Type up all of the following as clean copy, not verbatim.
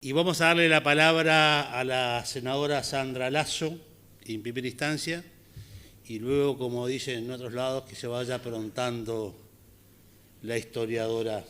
Y vamos a darle la palabra a la senadora Sandra Lasso, en primera instancia, y luego, como dicen en otros lados, que se vaya aprontando la historiadora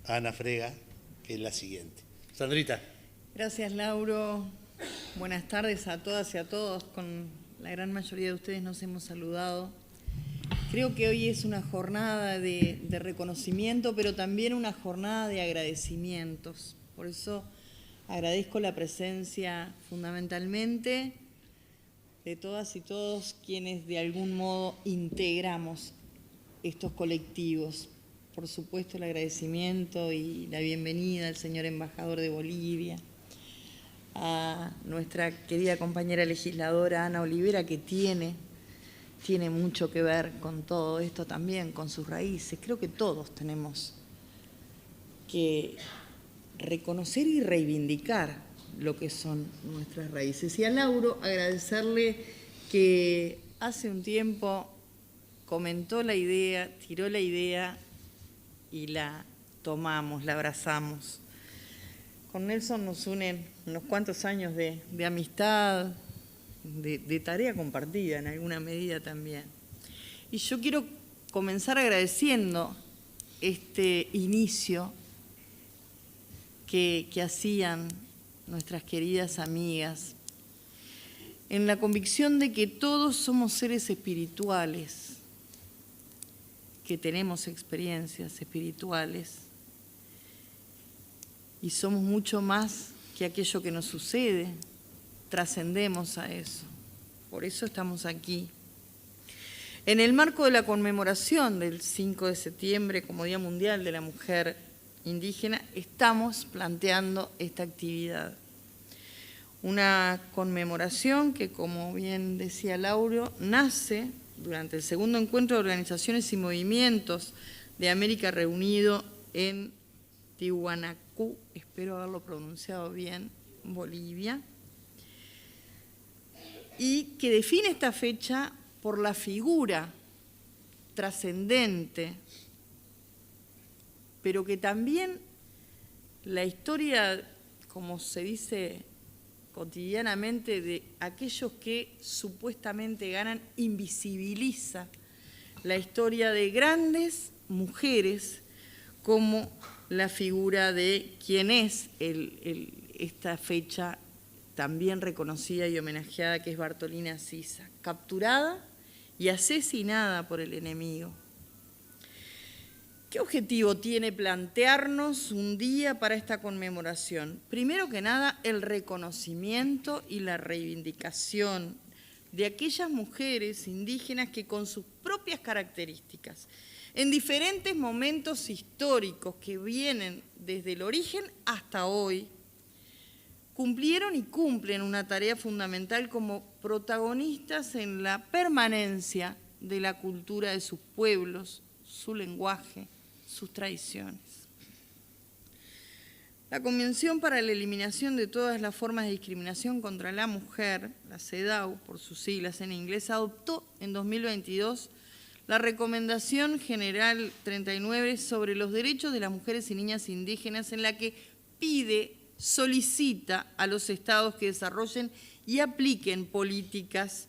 Ana Frega, que es la siguiente. Sandrita. Gracias, Lauro. Buenas tardes a todas y a todos. Con la gran mayoría de ustedes nos hemos saludado. Creo que hoy es una jornada de reconocimiento, pero también una jornada de agradecimientos. Por eso agradezco la presencia fundamentalmente de todas y todos quienes de algún modo integramos estos colectivos. Por supuesto, el agradecimiento y la bienvenida al señor embajador de Bolivia, a nuestra querida compañera legisladora Ana Olivera, que tiene mucho que ver con todo esto también, con sus raíces. Creo que todos tenemos que reconocer y reivindicar lo que son nuestras raíces. Y a Lauro agradecerle que hace un tiempo comentó la idea, tiró la idea y la tomamos, la abrazamos. Con Nelson nos unen unos cuantos años de amistad, de tarea compartida en alguna medida también. Y yo quiero comenzar agradeciendo este inicio que hacían nuestras queridas amigas, en la convicción de que todos somos seres espirituales, que tenemos experiencias espirituales y somos mucho más que aquello que nos sucede, trascendemos a eso. Por eso estamos aquí. En el marco de la conmemoración del 5 de septiembre como Día Mundial de la Mujer Indígena, estamos planteando esta actividad. Una conmemoración que, como bien decía Lauro, nace durante el segundo encuentro de organizaciones y movimientos de América reunido en Tiwanaku, espero haberlo pronunciado bien, Bolivia, y que define esta fecha por la figura trascendente, pero que también la historia, como se dice cotidianamente, de aquellos que supuestamente ganan, invisibiliza la historia de grandes mujeres, como la figura de quien es esta fecha también reconocida y homenajeada, que es Bartolina Sisa, capturada y asesinada por el enemigo. ¿Qué objetivo tiene plantearnos un día para esta conmemoración? Primero que nada, el reconocimiento y la reivindicación de aquellas mujeres indígenas que, con sus propias características, en diferentes momentos históricos que vienen desde el origen hasta hoy, cumplieron y cumplen una tarea fundamental como protagonistas en la permanencia de la cultura de sus pueblos, su lenguaje, sus tradiciones. La Convención para la Eliminación de todas las formas de discriminación contra la mujer, la CEDAW por sus siglas en inglés, adoptó en 2022 la Recomendación General 39 sobre los derechos de las mujeres y niñas indígenas, en la que solicita a los estados que desarrollen y apliquen políticas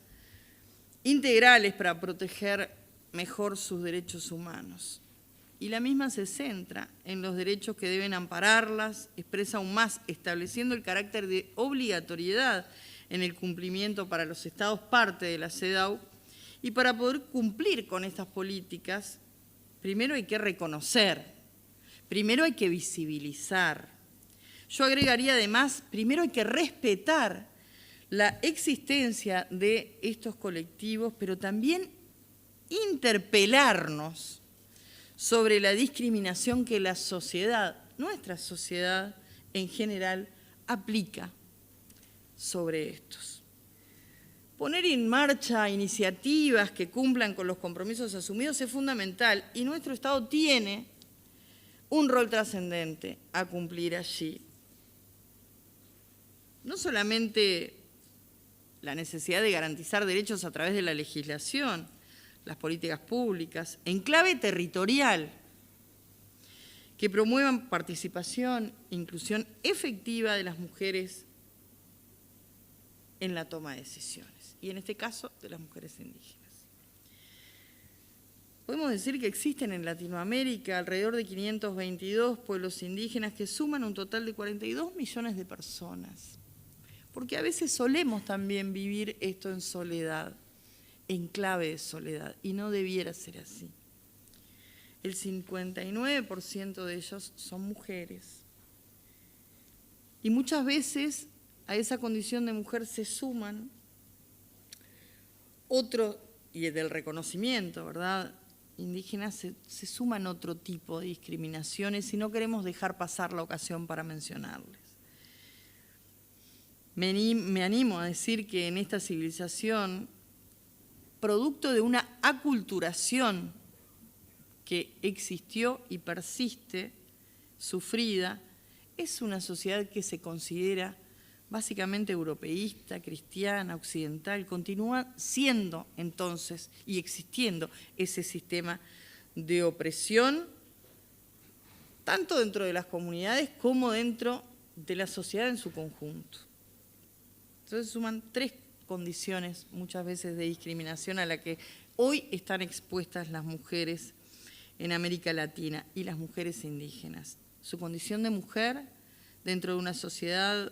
integrales para proteger mejor sus derechos humanos. Y la misma se centra en los derechos que deben ampararlas, expresa aún más, estableciendo el carácter de obligatoriedad en el cumplimiento para los estados parte de la CEDAW. Y para poder cumplir con estas políticas, primero hay que reconocer, primero hay que visibilizar. Yo agregaría además, primero hay que respetar la existencia de estos colectivos, pero también interpelarnos sobre la discriminación que la sociedad, nuestra sociedad en general, aplica sobre estos. Poner en marcha iniciativas que cumplan con los compromisos asumidos es fundamental y nuestro Estado tiene un rol trascendente a cumplir allí. No solamente la necesidad de garantizar derechos a través de la legislación, las políticas públicas, en clave territorial, que promuevan participación e inclusión efectiva de las mujeres en la toma de decisiones, y en este caso de las mujeres indígenas. Podemos decir que existen en Latinoamérica alrededor de 522 pueblos indígenas que suman un total de 42 millones de personas, porque a veces solemos también vivir esto en soledad, en clave de soledad, y no debiera ser así. El 59% de ellos son mujeres. Y muchas veces a esa condición de mujer se suman otro, y del reconocimiento, ¿verdad?, indígenas, se suman otro tipo de discriminaciones y no queremos dejar pasar la ocasión para mencionarles. Me animo a decir que en esta civilización, producto de una aculturación que existió y persiste, sufrida, es una sociedad que se considera básicamente europeísta, cristiana, occidental. Continúa siendo entonces y existiendo ese sistema de opresión, tanto dentro de las comunidades como dentro de la sociedad en su conjunto. Entonces suman 3 condiciones muchas veces de discriminación a la que hoy están expuestas las mujeres en América Latina y las mujeres indígenas. Su condición de mujer dentro de una sociedad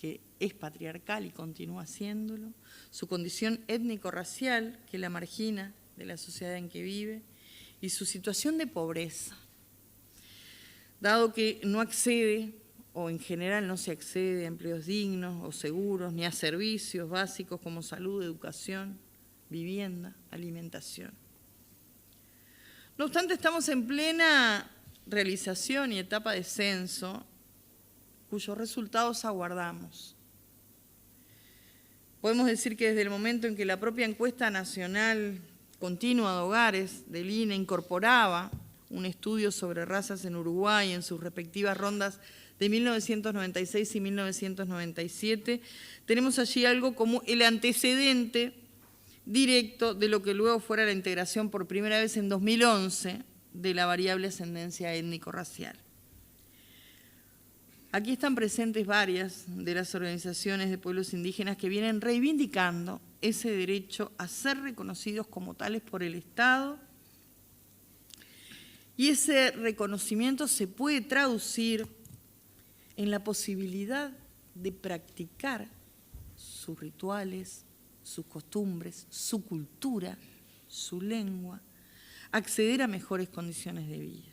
que es patriarcal y continúa siéndolo, su condición étnico-racial que la margina de la sociedad en que vive y su situación de pobreza, dado que no accede o en general no se accede a empleos dignos o seguros ni a servicios básicos como salud, educación, vivienda, alimentación. No obstante, estamos en plena realización y etapa de censo, cuyos resultados aguardamos. Podemos decir que desde el momento en que la propia encuesta nacional continua de hogares del INE incorporaba un estudio sobre razas en Uruguay en sus respectivas rondas de 1996 y 1997, tenemos allí algo como el antecedente directo de lo que luego fuera la integración por primera vez en 2011 de la variable ascendencia étnico-racial. Aquí están presentes varias de las organizaciones de pueblos indígenas que vienen reivindicando ese derecho a ser reconocidos como tales por el Estado, y ese reconocimiento se puede traducir en la posibilidad de practicar sus rituales, sus costumbres, su cultura, su lengua, acceder a mejores condiciones de vida.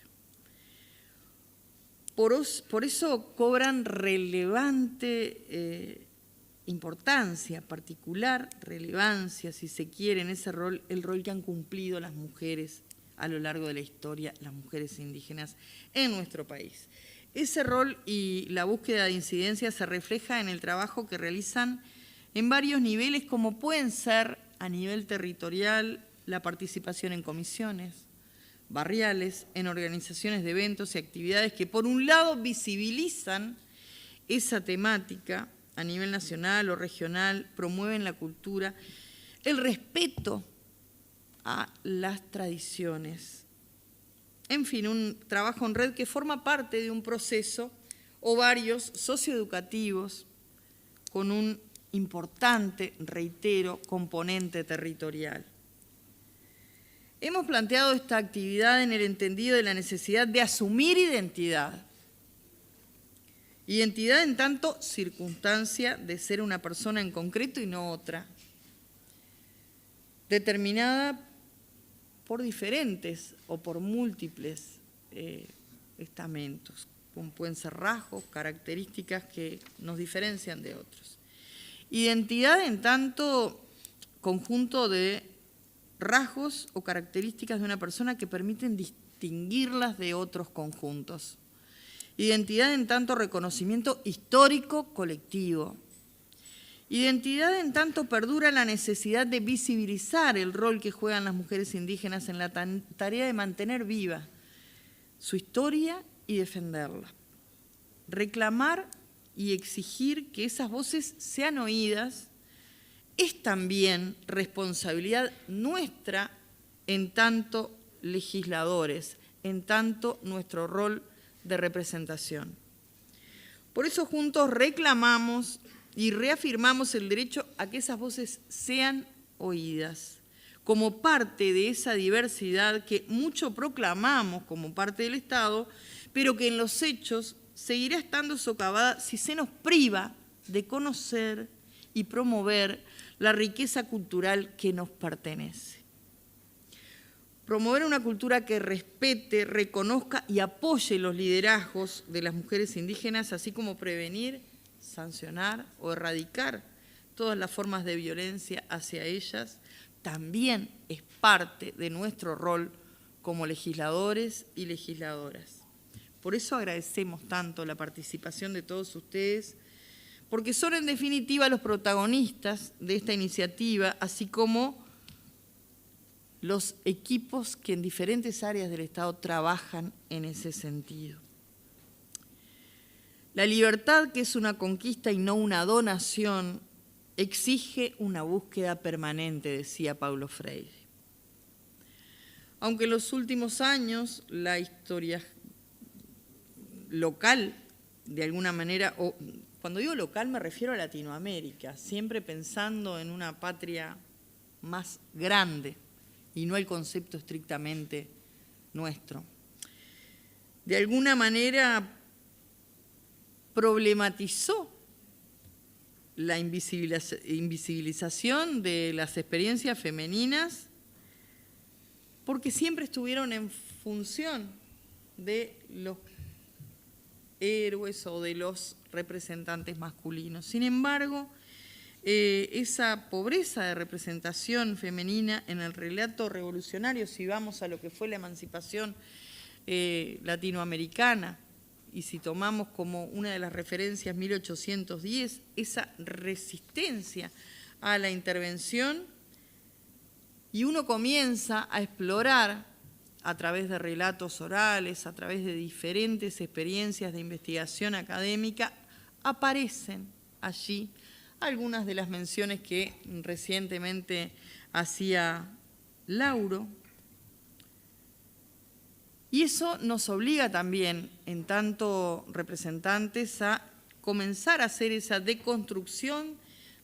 Por eso cobran relevante importancia, particular relevancia, si se quiere, en ese rol, el rol que han cumplido las mujeres a lo largo de la historia, las mujeres indígenas en nuestro país. Ese rol y la búsqueda de incidencia se refleja en el trabajo que realizan en varios niveles, como pueden ser a nivel territorial la participación en comisiones barriales, en organizaciones de eventos y actividades que por un lado visibilizan esa temática a nivel nacional o regional, promueven la cultura, el respeto a las tradiciones. En fin, un trabajo en red que forma parte de un proceso o varios socioeducativos con un importante, reitero, componente territorial. Hemos planteado esta actividad en el entendido de la necesidad de asumir identidad. Identidad en tanto circunstancia de ser una persona en concreto y no otra, determinada por diferentes o por múltiples estamentos, como pueden ser rasgos, características que nos diferencian de otros. Identidad en tanto conjunto de rasgos o características de una persona que permiten distinguirlas de otros conjuntos. Identidad en tanto reconocimiento histórico colectivo. Identidad en tanto perdura la necesidad de visibilizar el rol que juegan las mujeres indígenas en la tarea de mantener viva su historia y defenderla. Reclamar y exigir que esas voces sean oídas es también responsabilidad nuestra en tanto legisladores, en tanto nuestro rol de representación. Por eso juntos reclamamos y reafirmamos el derecho a que esas voces sean oídas, como parte de esa diversidad que mucho proclamamos como parte del Estado, pero que en los hechos seguirá estando socavada si se nos priva de conocer y promover la riqueza cultural que nos pertenece. Promover una cultura que respete, reconozca y apoye los liderazgos de las mujeres indígenas, así como prevenir, sancionar o erradicar todas las formas de violencia hacia ellas, también es parte de nuestro rol como legisladores y legisladoras. Por eso agradecemos tanto la participación de todos ustedes, porque son en definitiva los protagonistas de esta iniciativa, así como los equipos que en diferentes áreas del Estado trabajan en ese sentido. La libertad, que es una conquista y no una donación, exige una búsqueda permanente, decía Paulo Freire. Aunque en los últimos años la historia local, de alguna manera, o cuando digo local me refiero a Latinoamérica, siempre pensando en una patria más grande y no el concepto estrictamente nuestro. De alguna manera problematizó la invisibilización de las experiencias femeninas porque siempre estuvieron en función de los héroes o de los representantes masculinos. Sin embargo, esa pobreza de representación femenina en el relato revolucionario, si vamos a lo que fue la emancipación latinoamericana, y si tomamos como una de las referencias 1810, esa resistencia a la intervención, y uno comienza a explorar a través de relatos orales, a través de diferentes experiencias de investigación académica, aparecen allí algunas de las menciones que recientemente hacía Lauro. Y eso nos obliga también, en tanto representantes, a comenzar a hacer esa deconstrucción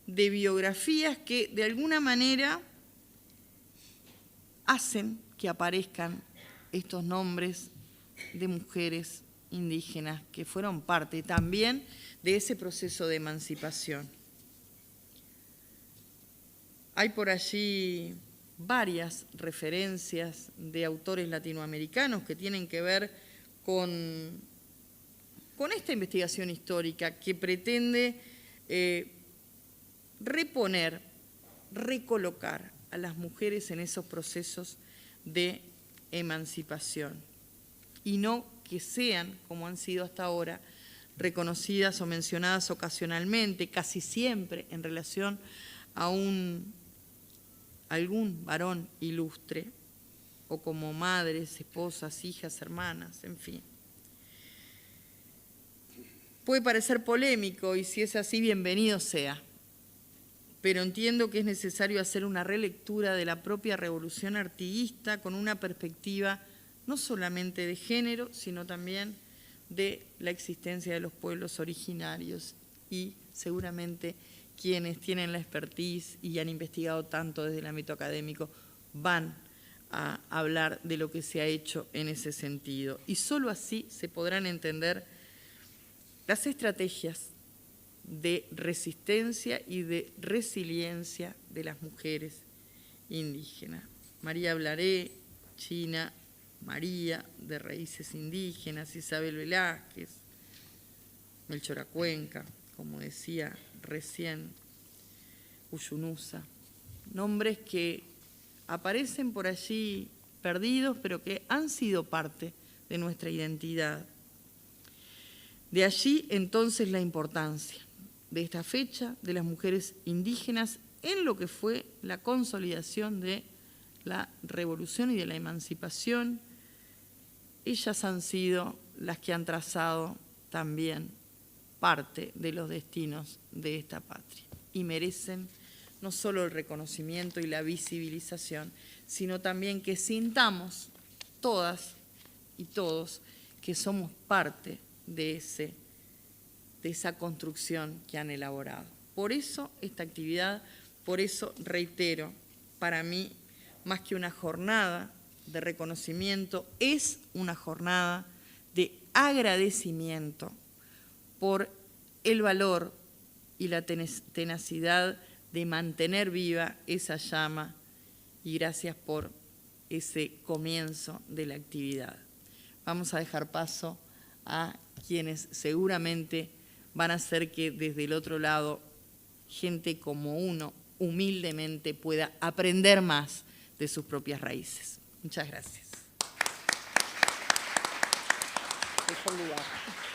de biografías que de alguna manera hacen que aparezcan estos nombres de mujeres indígenas que fueron parte también de ese proceso de emancipación. Hay por allí varias referencias de autores latinoamericanos que tienen que ver con esta investigación histórica que pretende reponer, recolocar a las mujeres en esos procesos de emancipación y no que sean, como han sido hasta ahora, reconocidas o mencionadas ocasionalmente, casi siempre en relación a algún varón ilustre, o como madres, esposas, hijas, hermanas, en fin. Puede parecer polémico, y si es así, bienvenido sea, pero entiendo que es necesario hacer una relectura de la propia revolución artiguista con una perspectiva no solamente de género, sino también de la existencia de los pueblos originarios y seguramente quienes tienen la expertise y han investigado tanto desde el ámbito académico van a hablar de lo que se ha hecho en ese sentido. Y solo así se podrán entender las estrategias de resistencia y de resiliencia de las mujeres indígenas. María Blaré, China María, de raíces indígenas, Isabel Velázquez, Melchora Cuenca, como decía recién Uyunusa, nombres que aparecen por allí perdidos, pero que han sido parte de nuestra identidad. De allí entonces la importancia de esta fecha de las mujeres indígenas en lo que fue la consolidación de la revolución y de la emancipación. Ellas han sido las que han trazado también parte de los destinos de esta patria y merecen no solo el reconocimiento y la visibilización, sino también que sintamos todas y todos que somos parte de esa construcción que han elaborado. Por eso esta actividad, por eso reitero, para mí, más que una jornada de reconocimiento, es una jornada de agradecimiento por el valor y la tenacidad de mantener viva esa llama, y gracias por ese comienzo de la actividad. Vamos a dejar paso a quienes seguramente van a hacer que desde el otro lado gente como uno humildemente pueda aprender más de sus propias raíces. Muchas gracias. Dejo el lugar.